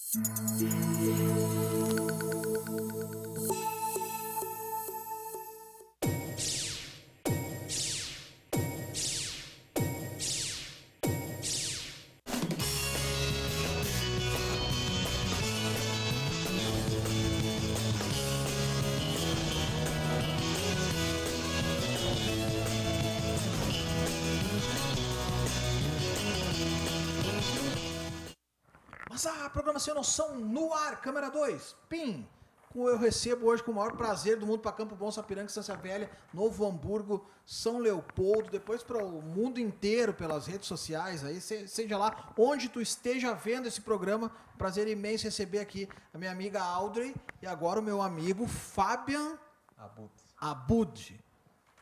Mas a programação Noção no ar, câmera 2, PIN. Eu recebo hoje com o maior prazer do mundo para Campo Bom, Sapiranga, Estância Velha, Novo Hamburgo, São Leopoldo, depois para o mundo inteiro pelas redes sociais, aí, seja lá onde tu esteja vendo esse programa, prazer imenso receber aqui a minha amiga Audrey e agora o meu amigo Fabian Abud,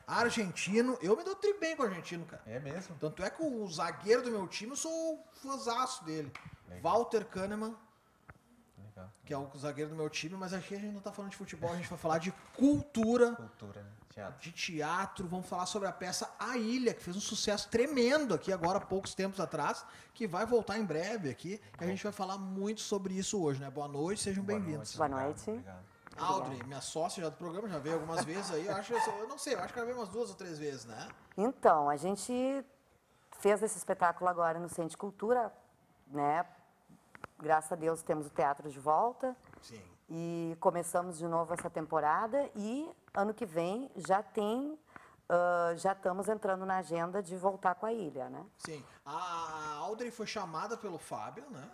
argentino. Eu me dou tri bem com o argentino, cara. É mesmo? Tanto é que o zagueiro do meu time, eu sou fãzaço dele. Legal. Walter Kahneman. Legal. Que é o zagueiro do meu time, mas aqui a gente não tá falando de futebol, a gente vai falar de cultura. Cultura, né? Teatro. De teatro. Vamos falar sobre a peça A Ilha, que fez um sucesso tremendo aqui agora, há poucos tempos atrás, que vai voltar em breve aqui. E a gente vai falar muito sobre isso hoje, né? Boa noite, sejam bem-vindos. Boa noite. Obrigado. Audrey, minha sócia já do programa, já veio algumas vezes aí. Eu não sei, eu acho que ela veio umas 2 ou 3 vezes, né? Então, a gente fez esse espetáculo agora no Centro de Cultura, né? Graças a Deus temos o teatro de volta. Sim. E começamos de novo essa temporada e ano que vem já estamos entrando na agenda de voltar com a ilha, né? Sim. A Audrey foi chamada pelo Fábio, né?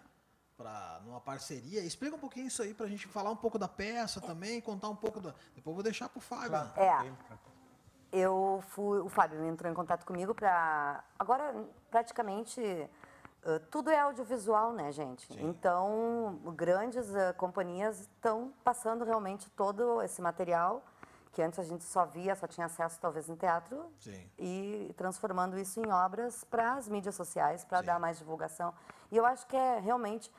Numa parceria. Explica um pouquinho isso aí pra gente falar um pouco da peça também, contar um pouco da... Depois eu vou deixar pro Fábio. Claro. O Fábio entrou em contato comigo para... Agora, praticamente, tudo é audiovisual, né, gente? Sim. Então, grandes companhias estão passando realmente todo esse material que antes a gente só tinha acesso talvez em teatro. Sim. E transformando isso em obras para as mídias sociais, para dar mais divulgação. E eu acho que realmente...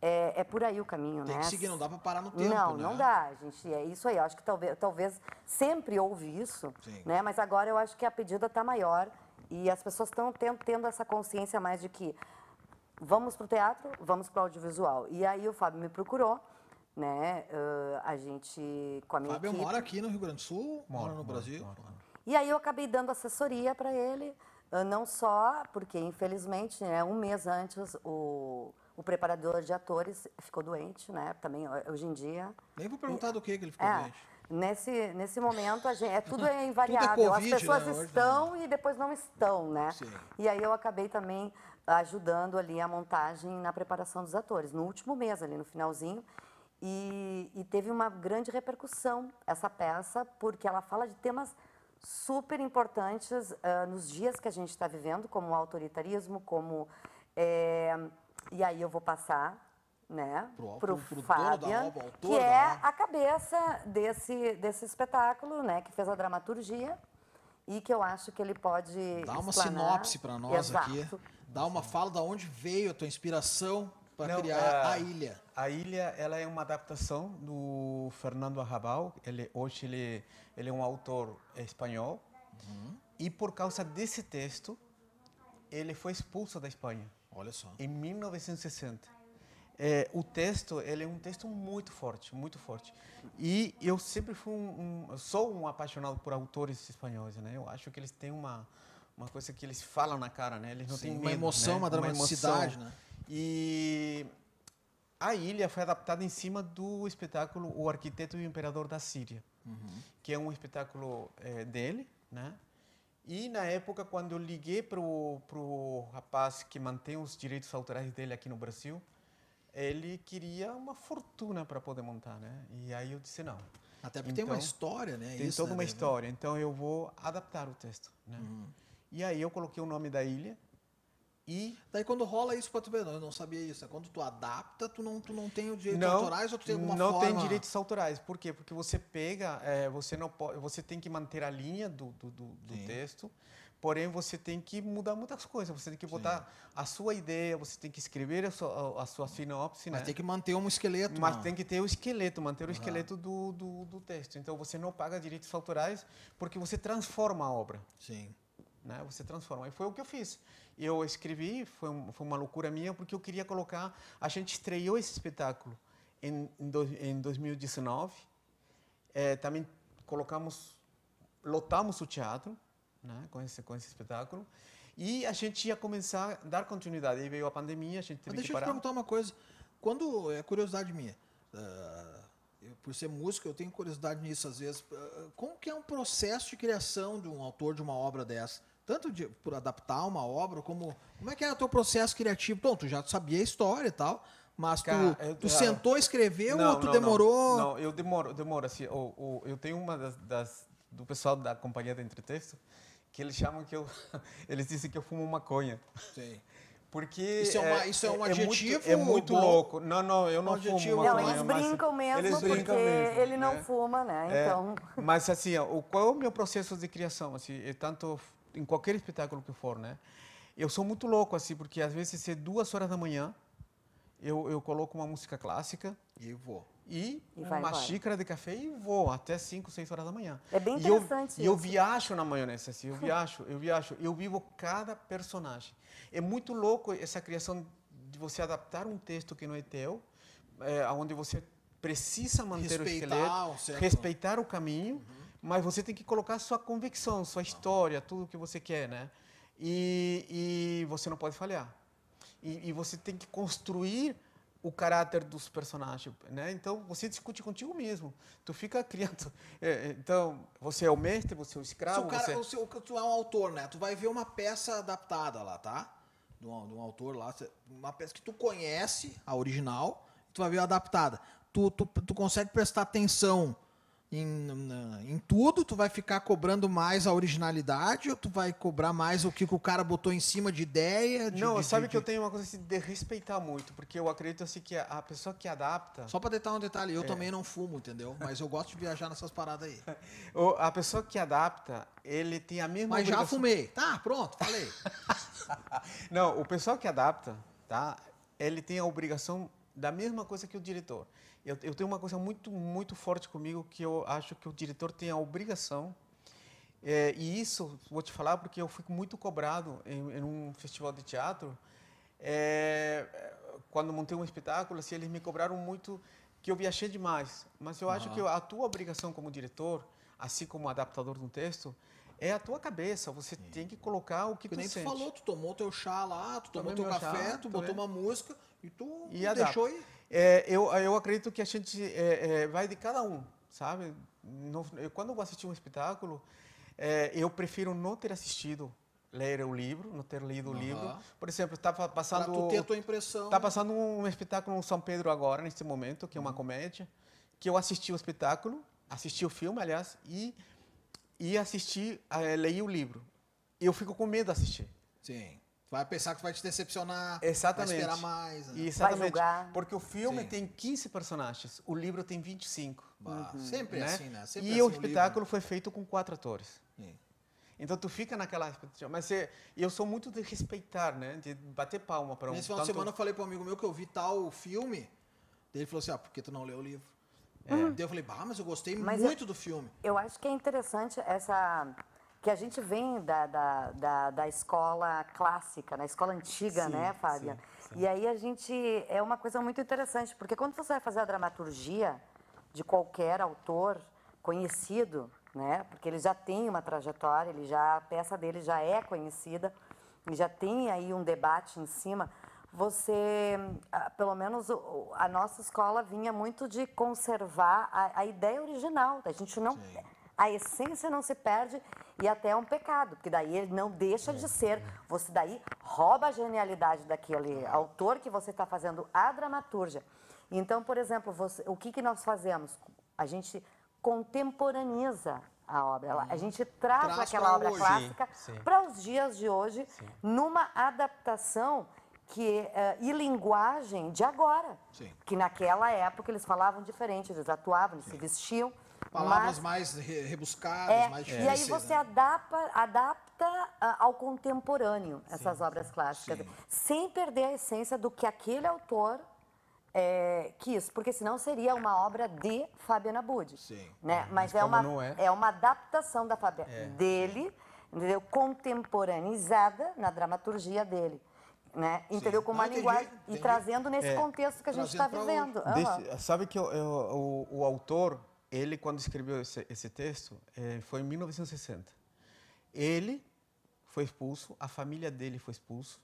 É por aí o caminho, Tem né? que seguir, não dá para parar no tempo, não, né? Não dá, gente. É isso aí. Eu acho que talvez sempre houve isso, né? Mas agora eu acho que a pedida está maior e as pessoas estão tendo essa consciência mais de que vamos para o teatro, vamos para o audiovisual. E aí o Fábio me procurou, né? A gente, com a minha equipe... Fábio mora aqui no Rio Grande do Sul, mora no Brasil. E aí eu acabei dando assessoria para ele, não só porque, infelizmente, né, um mês antes, o preparador de atores ficou doente, né? Também, hoje em dia... Nem vou perguntar do que ele ficou doente. Nesse momento, tudo é invariável. Tudo é COVID, as pessoas né, estão e depois não estão, né? Sim. E aí eu acabei também ajudando ali a montagem na preparação dos atores, no último mês, ali no finalzinho. E teve uma grande repercussão essa peça, porque ela fala de temas super importantes nos dias que a gente está vivendo, como o autoritarismo, como... E aí eu vou passar, né, pro Fabian, que é a cabeça desse espetáculo, né, que fez a dramaturgia e que eu acho que ele pode Dá uma explanar. Sinopse para nós aqui. Dá uma fala de onde veio a tua inspiração para criar A Ilha. A Ilha, ela é uma adaptação do Fernando Arrabal. Hoje ele é um autor espanhol. E por causa desse texto, ele foi expulso da Espanha. Olha só. Em 1960. O texto, ele é um texto muito forte, muito forte. E eu sempre sou um apaixonado por autores espanhóis, né? Eu acho que eles têm uma coisa que eles falam na cara, né? Eles não têm medo, uma emoção, né? uma dramaticidade, né? E A Ilha foi adaptada em cima do espetáculo O Arquiteto e o Imperador da Síria, que é um espetáculo dele, né? E na época, quando eu liguei pro rapaz que mantém os direitos autorais dele aqui no Brasil, ele queria uma fortuna para poder montar, né? E aí eu disse não. Até porque tem uma história, né? Tem toda uma história, então eu vou adaptar o texto, né? E aí eu coloquei o nome da ilha e... Daí quando rola isso, eu não sabia isso, quando tu adapta, tu não tem os direitos autorais ou tu tem alguma forma... Não tem direitos autorais, por quê? Porque você pega, você tem que manter a linha do texto, porém você tem que mudar muitas coisas, você tem que botar a sua ideia, você tem que escrever a sua sinopse, Mas né? tem que manter um esqueleto. Mas tem que ter o esqueleto, manter o esqueleto do texto. Então você não paga direitos autorais porque você transforma a obra. Sim. né? Você transforma. E foi o que eu fiz. Eu escrevi, foi uma loucura minha, porque eu queria colocar... A gente estreou esse espetáculo em 2019. Também lotamos o teatro, né? com esse espetáculo. E a gente ia começar a dar continuidade. Aí veio a pandemia, a gente teve que parar. Deixa eu te perguntar uma coisa. Quando, é curiosidade minha, por ser músico, eu tenho curiosidade nisso às vezes. Como que é um processo de criação de um autor de uma obra dessa? Tanto por adaptar uma obra, como é que é o teu processo criativo? Bom, tu já sabia a história e tal, mas tu sentou, escreveu ou tu demorou? Não, eu demoro. Assim, eu tenho uma do pessoal da Companhia de Entretexto, que eles chamam eles dizem que eu fumo maconha. Sim. Porque isso é um adjetivo? É muito louco. Não, eu não fumo maconha. Não, eles brincam mesmo, porque ele não fuma, né? Então... Mas assim, qual é o meu processo de criação? Assim, tanto em qualquer espetáculo que for, né? Eu sou muito louco, assim, porque às vezes é 2h da manhã, eu coloco uma música clássica e vou. E uma xícara de café e vou até 5, 6 horas da manhã. É bem interessante isso. E eu viajo na maionese, assim, eu vivo cada personagem. É muito louco essa criação de você adaptar um texto que não é teu, onde você precisa manter o esqueleto, respeitar o caminho, mas você tem que colocar sua convicção, sua história, tudo que você quer, né? E você não pode falhar. E você tem que construir o caráter dos personagens, né? Então você discute contigo mesmo. Tu fica criando. Então você é o mestre, você é o escravo. Tu é um autor, né? Tu vai ver uma peça adaptada lá, tá? De um autor lá, uma peça que tu conhece, a original, tu vai ver a adaptada. Tu consegue prestar atenção em tudo, tu vai ficar cobrando mais a originalidade ou tu vai cobrar mais o que o cara botou em cima de ideia? Sabe que eu tenho uma coisa assim, de respeitar muito, porque eu acredito assim que a pessoa que adapta... Só para detalhar um detalhe, eu também não fumo, entendeu? Mas eu gosto de viajar nessas paradas aí. A pessoa que adapta, ele tem a mesma obrigação... já fumei. Tá, pronto, falei. Não, o pessoal que adapta, tá? Ele tem a obrigação da mesma coisa que o diretor. Eu tenho uma coisa muito, muito forte comigo, que eu acho que o diretor tem a obrigação, e isso vou te falar porque eu fico muito cobrado em um festival de teatro, quando montei um espetáculo, assim, eles me cobraram muito que eu viajei demais, mas eu acho que a tua obrigação como diretor, assim como adaptador de um texto, é a tua cabeça, você tem que colocar o que tu sente. Tu falou, tu tomou teu chá lá, tu tomou teu café, tu botou uma música e tu deixou ir. Eu acredito que a gente vai de cada um, sabe? Quando eu vou assistir um espetáculo, eu prefiro não ter assistido, ler o livro, não ter lido o livro. Por exemplo, estava passando... Para tu ter a tua impressão. Está passando um espetáculo no São Pedro agora, neste momento, que é uma comédia, que eu assisti o espetáculo, assisti o filme, aliás, e assisti, leí o livro. Eu fico com medo de assistir. Sim. Vai pensar que vai te decepcionar, exatamente. Vai esperar mais. Né? Exatamente. Vai julgar. Porque o filme tem 15 personagens, o livro tem 25. Sempre é assim, né? Sempre e o espetáculo foi feito com 4 atores. Sim. Então tu fica naquela expectativa. Mas eu sou muito de respeitar, né? De bater palma para um... Nesse final de semana eu falei para um amigo meu que eu vi tal filme, ele falou assim, por que tu não leu o livro? Daí eu falei, mas eu gostei muito do filme. Eu acho que é interessante que a gente vem da escola clássica, na escola antiga, né, Fábio? Sim. E aí é uma coisa muito interessante, porque quando você vai fazer a dramaturgia de qualquer autor conhecido, né, porque ele já tem uma trajetória, a peça dele já é conhecida, e já tem aí um debate em cima, pelo menos a nossa escola vinha muito de conservar a ideia original, a gente não... Sim. A essência não se perde e até é um pecado, porque daí ele não deixa de ser. Você daí rouba a genialidade daquele autor que você está fazendo a dramaturgia. Então, por exemplo, o que nós fazemos? A gente contemporaniza a obra. A gente traz aquela obra clássica para os dias de hoje, numa adaptação e linguagem de agora. Sim. Que naquela época eles falavam diferente, eles atuavam, eles se vestiam. Palavras mais rebuscadas, mais difíceis. E aí você adapta ao contemporâneo essas obras clássicas, sem perder a essência do que aquele autor quis, porque senão seria uma obra de Fabiana Budi. Né? Mas é uma adaptação da dele entendeu? Contemporaneizada na dramaturgia dele. Né? Entendeu? Com uma linguagem e trazendo nesse contexto que a gente está vivendo. Sabe que o autor, ele quando escreveu esse texto, foi em 1960. Ele foi expulso, a família dele foi expulso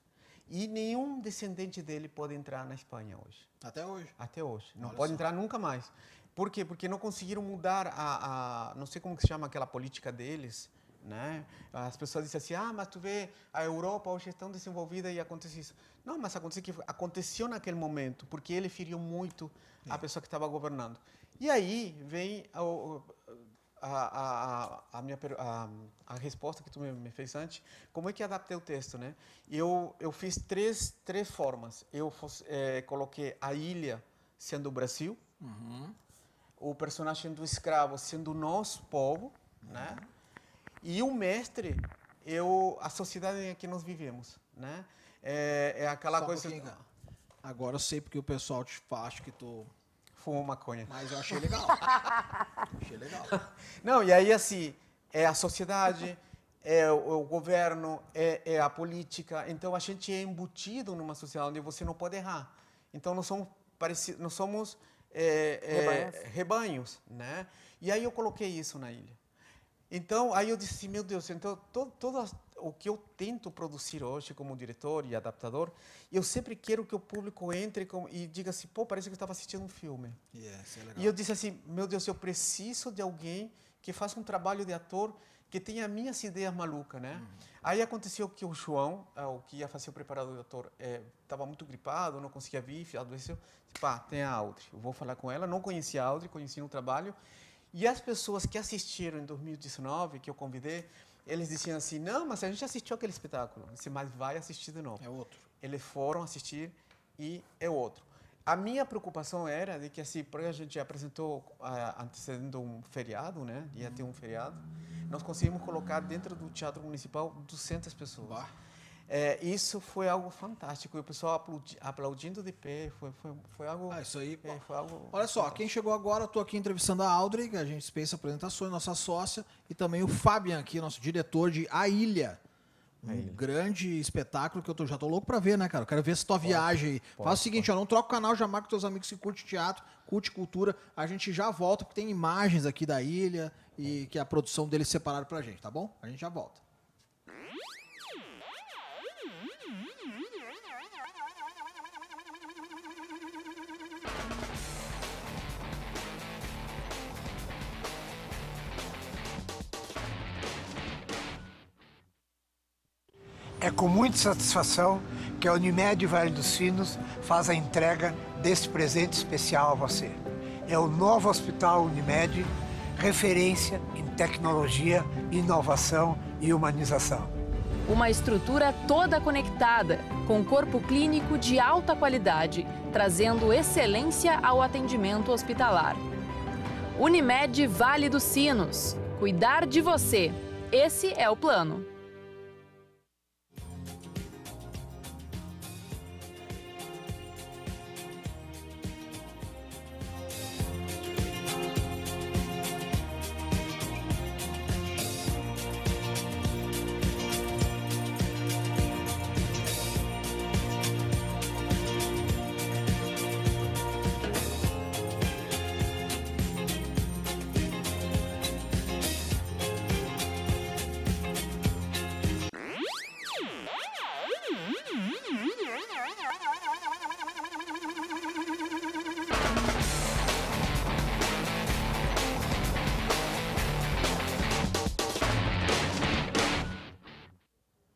e nenhum descendente dele pode entrar na Espanha hoje. Até hoje? Até hoje. Não pode entrar nunca mais. Por quê? Porque não conseguiram mudar não sei como que se chama aquela política deles, né? As pessoas dizem assim, mas tu vê, a Europa hoje é tão desenvolvida e acontece isso. Não, mas aconteceu naquele momento, porque ele feriu muito a pessoa que estava governando. E aí vem a resposta que tu me fez antes, como é que adaptei o texto, né? Eu fiz três formas. Eu coloquei a ilha sendo o Brasil, o personagem do escravo sendo o nosso povo, né? E o mestre, a sociedade em que nós vivemos, né? É aquela coisa... Agora eu sei porque o pessoal te acha que tu... Fumou maconha. Mas eu achei legal. Achei legal. Não, e aí assim, é a sociedade, é o governo, é a política. Então a gente é embutido numa sociedade onde você não pode errar. Então nós somos rebanhos, né? E aí eu coloquei isso na ilha. Então, aí eu disse assim, meu Deus, então todo o que eu tento produzir hoje como diretor e adaptador, eu sempre quero que o público entre e diga assim, pô, parece que eu estava assistindo um filme. Isso é legal. E eu disse assim, meu Deus, eu preciso de alguém que faça um trabalho de ator que tenha minhas ideias malucas, né? Aí aconteceu que o João, o que ia fazer o preparador de ator, estava muito gripado, não conseguia vir, adoeceu. Tem a Audrey, eu vou falar com ela, não conhecia a Audrey, conheci no trabalho. E as pessoas que assistiram em 2019, que eu convidei, eles diziam assim, não, mas a gente assistiu aquele espetáculo. Eu disse, mas vai assistir de novo. É outro. Eles foram assistir e é outro. A minha preocupação era de que, assim, porque a gente apresentou antecedendo um feriado, né? Ia ter um feriado. Nós conseguimos colocar dentro do Teatro Municipal 200 pessoas. Bah. Isso foi algo fantástico. E o pessoal aplaudindo de pé. Foi algo... Isso aí. Foi algo Olha só, fantástico. quem chegou agora, eu estou aqui entrevistando a Audrey, que a gente dispensa apresentações, nossa sócia, e também o Fabian aqui, nosso diretor de A Ilha. Grande espetáculo que eu já tô louco pra ver, né, cara? Eu quero ver essa tua viagem aí. Faz o seguinte, ó, não troca o canal, já marca com teus amigos que curte teatro, curte cultura. A gente já volta, porque tem imagens aqui da ilha e que a produção deles separaram pra gente, tá bom? A gente já volta. É com muita satisfação que a Unimed Vale dos Sinos faz a entrega deste presente especial a você. É o novo Hospital Unimed, referência em tecnologia, inovação e humanização. Uma estrutura toda conectada, com corpo clínico de alta qualidade, trazendo excelência ao atendimento hospitalar. Unimed Vale dos Sinos. Cuidar de você. Esse é o plano.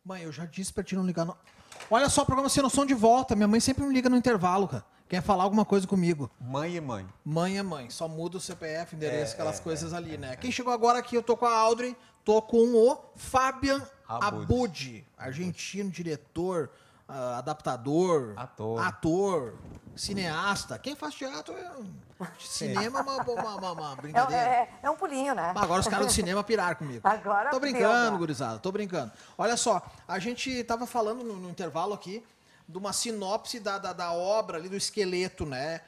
Mãe, eu já disse pra ti não ligar no... Olha só, o programa Sem Noção de volta. Minha mãe sempre me liga no intervalo, cara. Quer falar alguma coisa comigo. Mãe é mãe. Mãe é mãe. Só muda o CPF, endereço, aquelas coisas ali, né? Quem chegou agora aqui, eu tô com a Audrey, tô com o Fabian Abud, argentino, diretor, adaptador, ator, cineasta. Quem faz teatro cinema é uma brincadeira. É um pulinho, né? Agora os caras do cinema piraram comigo. Agora tô brincando, gurizada, tô brincando. Olha só, a gente tava falando no intervalo aqui de uma sinopse da obra ali, do esqueleto, né?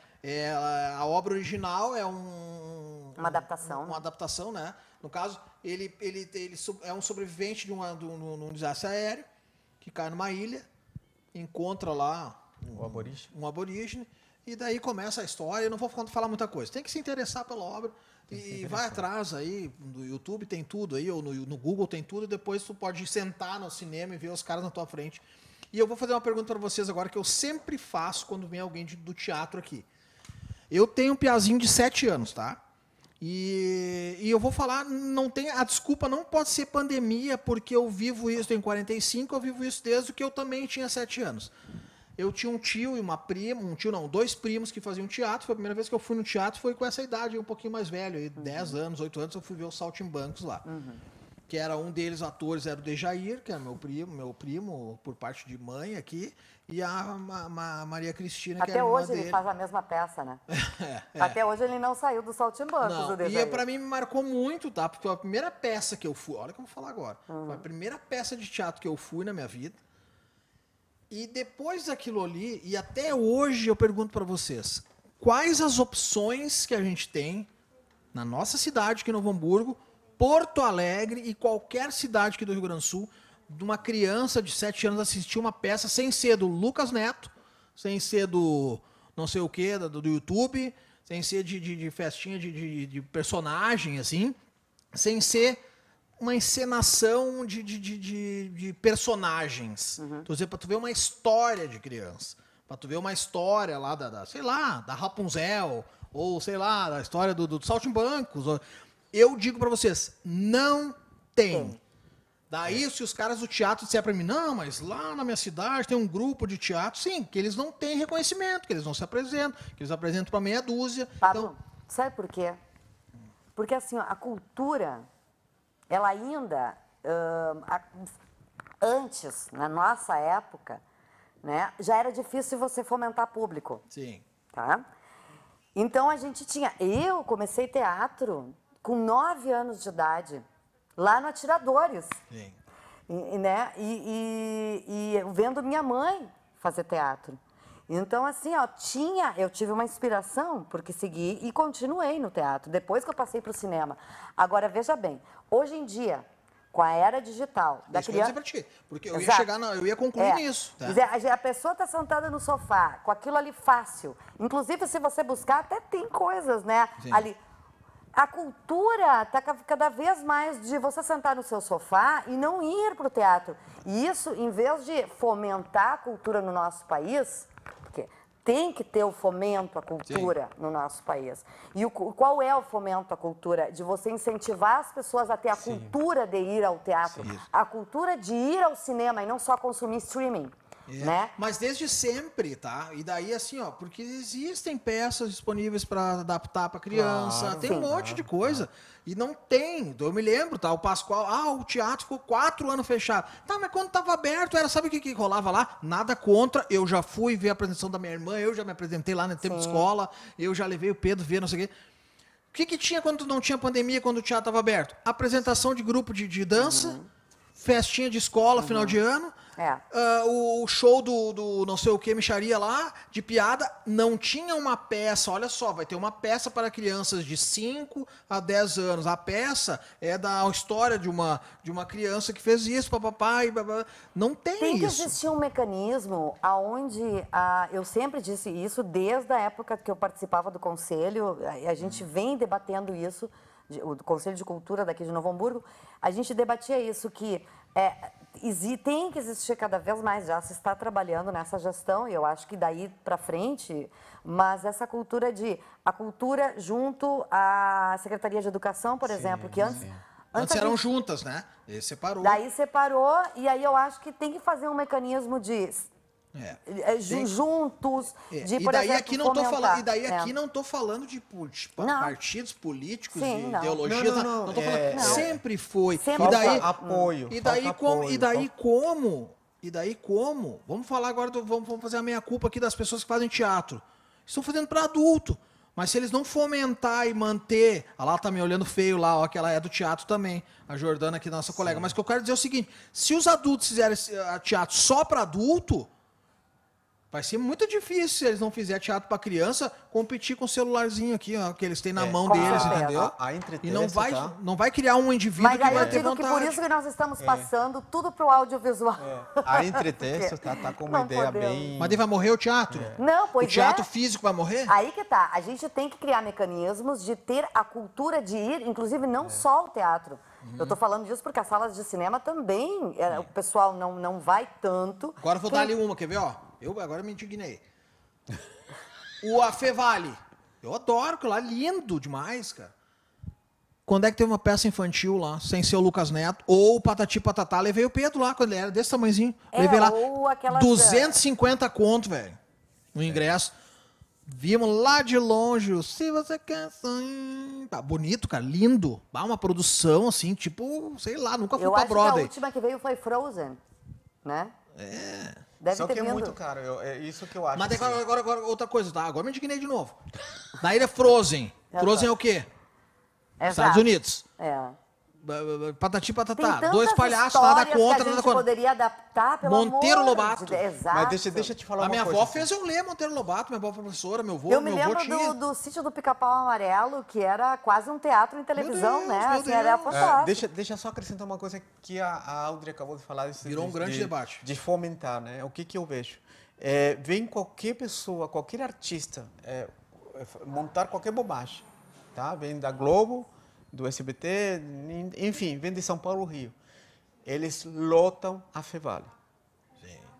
A obra original é um Uma adaptação. Uma adaptação, né? No caso, ele é um sobrevivente de um desastre aéreo que cai numa ilha, encontra lá um aborígene, e daí começa a história. Eu não vou falar muita coisa. Tem que se interessar pela obra e vai atrás aí. No YouTube tem tudo aí, ou no Google tem tudo. Depois tu pode sentar no cinema e ver os caras na tua frente. E eu vou fazer uma pergunta para vocês agora que eu sempre faço quando vem alguém do teatro aqui. Eu tenho um piazinho de 7 anos, tá? E eu vou falar, a desculpa não pode ser pandemia, porque eu vivo isso, tenho 45, eu vivo isso desde que eu também tinha 7 anos. Eu tinha um tio e uma prima, dois primos que faziam teatro. Foi a primeira vez que eu fui no teatro, foi com essa idade, um pouquinho mais velho, 10 anos, 8 anos, eu fui ver os Saltimbancos lá. Que era um deles, atores, era o Dejair, que era meu primo por parte de mãe aqui, e a Maria Cristina, que era irmã dele. Até hoje ele faz a mesma peça, né? Até hoje ele não saiu do Saltimbancos, o Dejair. E pra mim me marcou muito, tá? Porque foi a primeira peça que eu fui, olha o que eu vou falar agora, foi a primeira peça de teatro que eu fui na minha vida. E depois daquilo ali, e até hoje eu pergunto pra vocês, quais as opções que a gente tem na nossa cidade, aqui em Novo Hamburgo, Porto Alegre e qualquer cidade aqui do Rio Grande do Sul, de uma criança de 7 anos assistir uma peça sem ser do Lucas Neto, sem ser do não sei o que, do YouTube, sem ser de festinha de personagem, assim, sem ser uma encenação de personagens. Tô dizendo, pra tu ver uma história de criança, pra tu ver uma história lá sei lá, da Rapunzel, ou sei lá, da história do Saltimbancos. Eu digo pra vocês, não tem. Daí, se os caras do teatro disserem pra mim, não, mas lá na minha cidade tem um grupo de teatro, sim, que eles não têm reconhecimento, que eles não se apresentam, que eles apresentam pra meia dúzia. Pablo, Então, sabe por quê? Porque assim, ó, a cultura, ela ainda, antes, na nossa época, né, já era difícil você fomentar público. sim. Tá? Então a gente tinha. Eu comecei teatro com 9 anos de idade, lá no Atiradores. Sim. Né? E vendo minha mãe fazer teatro. Então, assim, ó, eu tive uma inspiração, porque segui e continuei no teatro, depois que eu passei para o cinema. Agora, veja bem, hoje em dia, com a era digital, da Isso que eu ia criança... dizer pra ti, porque eu Exato. eu ia concluir nisso. Tá? A pessoa está sentada no sofá, com aquilo ali fácil. Inclusive, se você buscar, até tem coisas, né? Sim. Ali. A cultura está cada vez mais de você sentar no seu sofá e não ir para o teatro. E isso, em vez de fomentar a cultura no nosso país, porque tem que ter o fomento à cultura no nosso país. E qual é o fomento à cultura? De você incentivar as pessoas a ter a cultura de ir ao teatro, a cultura de ir ao cinema e não só consumir streaming. Né? Mas desde sempre, tá? E daí assim, ó, porque existem peças disponíveis para adaptar para criança, Claro, tem um monte de coisa. E não tem, eu me lembro, tá? O Pascoal, o teatro ficou 4 anos fechado. Tá, mas quando tava aberto, sabe o que rolava lá? Nada contra, eu já fui ver a apresentação da minha irmã, eu já me apresentei lá no tempo de escola, eu já levei o Pedro ver, não sei o quê. O que tinha quando não tinha pandemia, quando o teatro tava aberto? Apresentação de grupo de dança, festinha de escola, final de ano. O show do não sei o que, micharia lá, de piada, não tinha uma peça, olha só, vai ter uma peça para crianças de 5 a 10 anos. A peça é da história de uma criança que fez isso, papai, não tem isso. Tem que existir um mecanismo onde, eu sempre disse isso, desde a época que eu participava do conselho, a gente vem debatendo isso, o Conselho de Cultura daqui de Novo Hamburgo, a gente debatia isso, que tem que existir cada vez mais, já se está trabalhando nessa gestão, e eu acho que daí para frente, mas essa cultura a cultura junto à Secretaria de Educação, por exemplo, que antes eram juntas, né? E separou. Daí separou, e aí eu acho que tem que fazer um mecanismo de... juntos, de, por exemplo, aqui não tô falando, aqui não tô falando de partidos políticos, de ideologias, não tô falando, sempre foi. Sempre. E daí apoio. E daí como? Vamos falar agora, vamos fazer a meia-culpa aqui das pessoas que fazem teatro. Estão fazendo para adulto. Mas se eles não fomentar e manter... A lá tá me olhando feio lá, ó, que ela é do teatro também. A Jordana aqui, nossa colega. Mas o que eu quero dizer é o seguinte, se os adultos fizerem teatro só para adulto, Vai ser muito difícil se eles não fizerem teatro para criança competir com o celularzinho aqui, ó, que eles têm na mão com deles, certeza. entendeu? A entretexto, E não vai, tá? não vai criar um indivíduo Mas que aí vai eu ter digo que vontade. por isso que nós estamos passando tudo pro audiovisual. A Entretexto tá com uma Não ideia podemos. bem... Mas daí vai morrer o teatro? Não, pois O teatro é. físico vai morrer? Aí que tá. A gente tem que criar mecanismos de ter a cultura de ir, inclusive não só o teatro. Eu tô falando disso porque as salas de cinema também, o pessoal não vai tanto. Agora eu vou dar ali uma, quer ver, ó? Eu agora me indignei. A Fevale. Eu adoro aquilo lá, lindo demais, cara. Quando é que teve uma peça infantil lá, sem ser o Lucas Neto, ou o Patati Patatá, levei o Pedro lá, quando ele era desse tamanhozinho. Levei lá ou aquelas, 250 conto, velho, no ingresso. Vimos lá de longe, o Se Você Quer Sonhar. Tá bonito, cara, lindo. Uma produção, assim, tipo, sei lá, nunca fui Eu pra acho que a Broadway. última que veio foi Frozen, né? Deve Só ter que é vindo. muito caro, é isso que eu acho. Mas assim. agora outra coisa, tá? Agora me indignei de novo. Daí é Frozen. Frozen é o quê? Exato. Estados Unidos. É. Patati Tem Patatá. tantas Dois palhaços, nada histórias contra, que a nada gente contra. poderia adaptar, pelo Monteiro amor Lobato. de Deus. Exato. Mas deixa eu te falar A uma minha coisa. avó assim. fez eu ler Monteiro Lobato, minha avó foi professora, meu avô, Eu me meu avô lembro tinha. do Sítio do Pica-Pau Amarelo, que era quase um teatro em televisão, Deus, né? meu Assim, era Deus. fantástico. Deixa eu só acrescentar uma coisa que a Audrey acabou de falar. Virou um grande debate. De fomentar, né? O que eu vejo? Vem qualquer pessoa, qualquer artista montar qualquer bobagem, tá? Vem da Globo, do SBT, enfim, vem de São Paulo, Rio. Eles lotam a Fevale.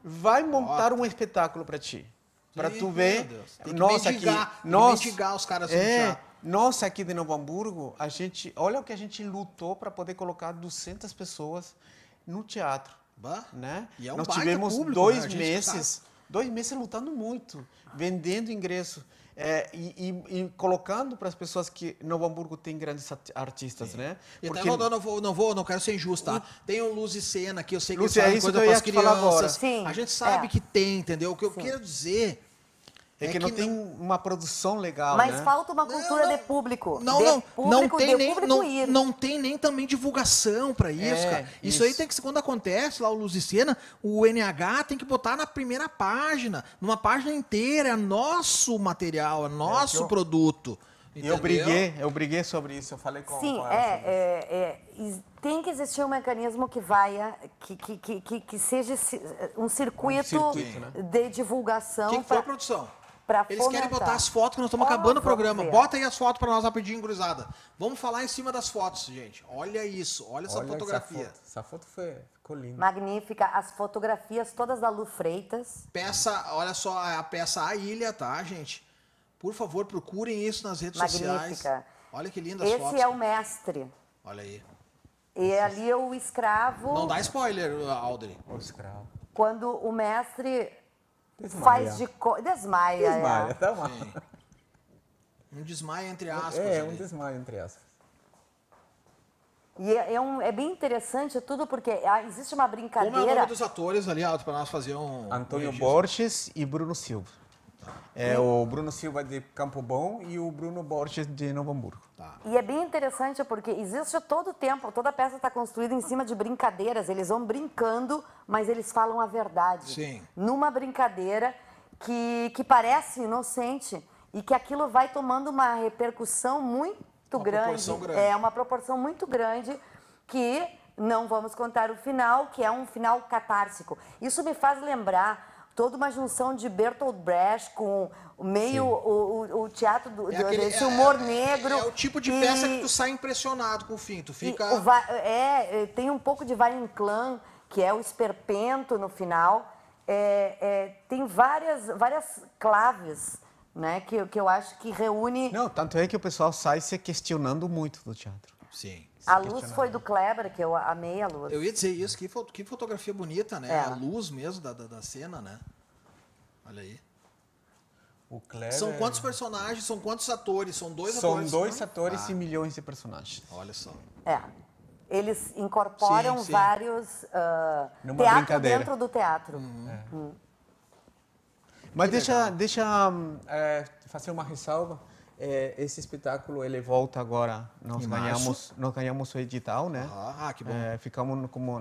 Vai montar um espetáculo para ti. Para tu ver. Meu Deus. Tem que Nossa, mendigar, aqui, tem que nós, mendigar os caras do teatro. nós aqui de Novo Hamburgo, olha o que a gente lutou para poder colocar 200 pessoas no teatro. Bah. Né? E é um Nós baita tivemos público, 2 né? A gente meses, 2 meses lutando muito, vendendo ingresso e colocando para as pessoas que Novo Hamburgo tem grandes artistas, né? E Porque até não quero ser injusto, tá? Tem o Luz e Cena, que eu sei que Lúcia, eles é isso fazem que eu coisa ia para te falar agora. crianças. Sim, A gente sabe é. que tem, entendeu? O que eu quero dizer é que não tem uma produção legal, Mas né? falta uma cultura de público. Não, de não, público, tem de nem, público não, ir. não tem nem também divulgação pra isso, cara. Isso aí tem que ser, quando acontece lá o Luz e Cena, o NH tem que botar na primeira página, numa página inteira, é nosso material, é nosso produto. Eu entendeu? eu briguei sobre isso, eu falei com Sim, com ela sobre tem que existir um mecanismo que que seja um circuito, circuito, né? de divulgação. Quem foi a produção? pra Eles querem fomentar. botar as fotos que nós estamos Ó, acabando o vamos programa. ver. Bota aí as fotos pra nós rapidinho, gurizada. Vamos falar em cima das fotos, gente. Olha isso, olha essa fotografia. Essa foto ficou linda. Magnífica. As fotografias todas da Lu Freitas. Peça, olha só a peça A Ilha, tá, gente? Por favor, procurem isso nas redes sociais. Magnífica. Olha que lindas Esse fotos. é o mestre. Olha aí. E ali é o escravo. Não dá spoiler, Audrey. O escravo. Quando o mestre Desmaia. faz de... Desmaia. Desmaia, é. tá mal. Sim. Um desmaio entre aspas. É, ali. um desmaio entre aspas. E é bem interessante tudo, porque existe uma Como é o brincadeira. nome dos atores ali, Aldo, pra nós fazer um... Antônio registro? Borges e Bruno Silva. O Bruno Silva de Campo Bom e o Bruno Borges de Novo Hamburgo. E é bem interessante porque existe todo o tempo, toda a peça está construída em cima de brincadeiras. Eles vão brincando, mas eles falam a verdade. Sim. Numa brincadeira que parece inocente e que aquilo vai tomando uma repercussão muito grande. proporção grande. É uma proporção muito grande que não vamos contar o final, que é um final catársico. Isso me faz lembrar toda uma junção de Bertolt Brecht com o teatro desse humor negro. É o tipo de peça que tu sai impressionado com o fim. Tu fica... Tem um pouco de Valle Inclán, que é o esperpento no final. Tem várias claves, né, que eu acho que reúne... Não, tanto é que o pessoal sai se questionando muito do teatro. Sim. A luz foi do Kleber, que eu amei a luz. Eu ia dizer isso, que fotografia bonita, né? É. A luz mesmo da cena, né? Olha aí. O Kleber... São quantos personagens, são quantos atores? São dois São atores? 2 né? atores e milhões de personagens. Olha só. Eles incorporam Sim, sim. vários Numa teatro brincadeira. dentro do teatro. Mas deixa fazer uma ressalva. Esse espetáculo ele volta agora. Nós Em ganhamos o edital, né? Ah, que bom. Ficamos como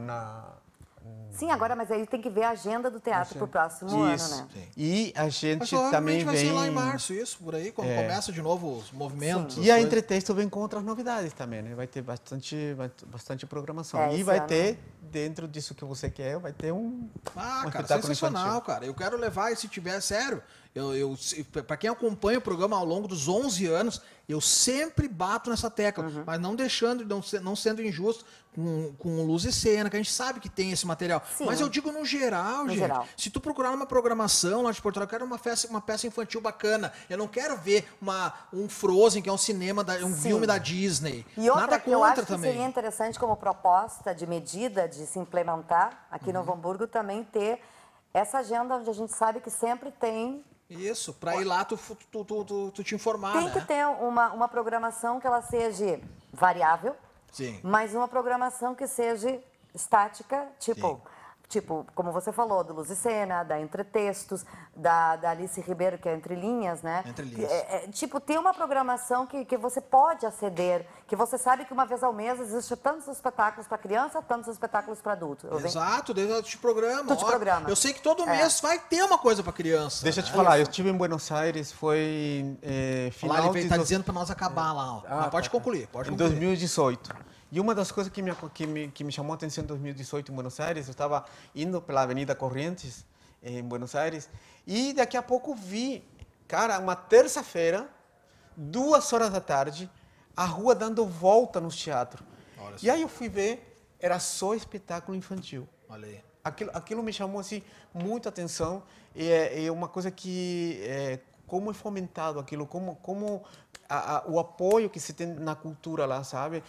Sim, agora, mas aí tem que ver a agenda do teatro pro próximo Isso. ano, né? E a Mas gente provavelmente também vai ser lá em vem... março, isso, por aí, quando começa de novo os movimentos. E as a coisas. Entretexto vem com outras novidades também, né? Vai ter bastante programação. É, E esse vai ano. ter, dentro disso que você quer, vai ter um Ah, cara, espetáculo sensacional, infantil. cara. Eu quero levar, e se tiver, sério, para quem acompanha o programa ao longo dos 11 anos, eu sempre bato nessa tecla, mas não deixando, não sendo injusto com luz e cena, que a gente sabe que tem esse material. Sim. Mas eu digo no geral, gente. geral. Se tu procurar uma programação lá de Porto Alegre, eu quero uma peça infantil bacana. Eu não quero ver um Frozen, que é um cinema, um Sim. filme da Disney. E outra Nada que eu contra acho que também. seria interessante como proposta de medida de se implementar aqui no Novo Hamburgo também ter essa agenda onde a gente sabe que sempre tem Isso, pra ir lá tu te informar, tem né? que ter uma programação que ela seja variável, Sim. mas uma programação que seja estática, tipo, como você falou, do Luz e Cena, da Entretextos, da Alice Ribeiro, que é Entre Linhas, né? Entre Linhas. Tipo, tem uma programação que você pode aceder, que você sabe que uma vez ao mês existe tantos espetáculos para criança, tantos espetáculos para adulto. Exato, desde te programa. Tu te programa. Eu sei que todo mês vai ter uma coisa pra criança. Deixa eu te falar, eu estive em Buenos Aires, foi Lá final ele veio, de tá dos- dizendo pra nós acabar lá, ó. Mas pode concluir, pode em concluir. 2018. E uma das coisas que me chamou a atenção em 2018 em Buenos Aires, eu estava indo pela Avenida Corrientes, em Buenos Aires, e daqui a pouco vi, cara, uma terça-feira, 2 horas da tarde, a rua dando volta no teatro. Olha só. E aí eu fui ver, era só espetáculo infantil. Olha aí. Aquilo me chamou assim muita atenção e é uma coisa que como é fomentado aquilo, como o apoio que se tem na cultura lá, sabe?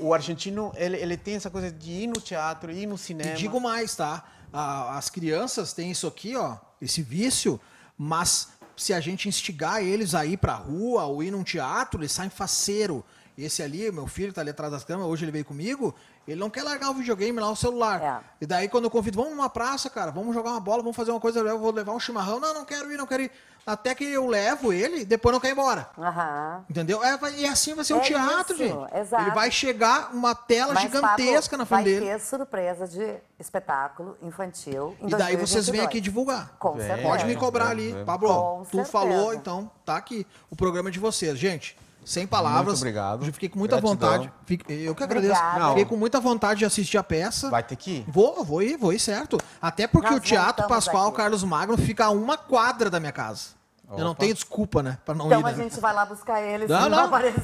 O argentino ele tem essa coisa de ir no teatro, ir no cinema. E digo mais, tá? As crianças têm isso aqui, ó, esse vício, mas se a gente instigar eles a ir pra rua ou ir num teatro, eles saem faceiro. Esse ali, meu filho tá ali atrás das câmeras, hoje ele veio comigo, ele não quer largar o videogame lá, o celular. É. E daí quando eu convido, vamos numa praça, cara, vamos jogar uma bola, vamos fazer uma coisa, eu vou levar um chimarrão. Não quero ir. Até que eu levo ele, depois não quer ir embora. Aham. Entendeu? E assim vai ser o É teatro, isso, gente. exato. Ele vai chegar uma tela Mas, gigantesca Pablo, na frente dele. Vai ter surpresa de espetáculo infantil em E daí vocês vêm 2022. aqui divulgar. Com Vem. certeza. Pode me cobrar ali. Pablo, Com tu certeza. falou, então tá aqui o programa de vocês. Gente, sem palavras. Muito obrigado. Eu fiquei com muita Gratidão. vontade. Eu que agradeço. Obrigada. Fiquei com muita vontade de assistir a peça. Vai ter que ir. Vou ir, certo. Até porque Nós o Teatro voltamos Pascoal aqui. Carlos Magno fica a 1 quadra da minha casa. Eu não Opa. tenho desculpa, né? Pra não Então ir, a né? gente vai lá buscar ele, Não, se não. não aparecer.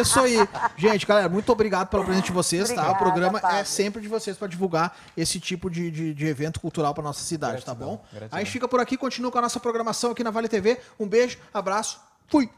Isso aí. Gente, galera, muito obrigado pelo presente de vocês, tá? O Obrigada, programa é Pablo. sempre de vocês para divulgar esse tipo de evento cultural para nossa cidade, tá Gratidão, bom? gratidão. A gente fica por aqui, continua com a nossa programação aqui na Vale TV. Um beijo, abraço, fui!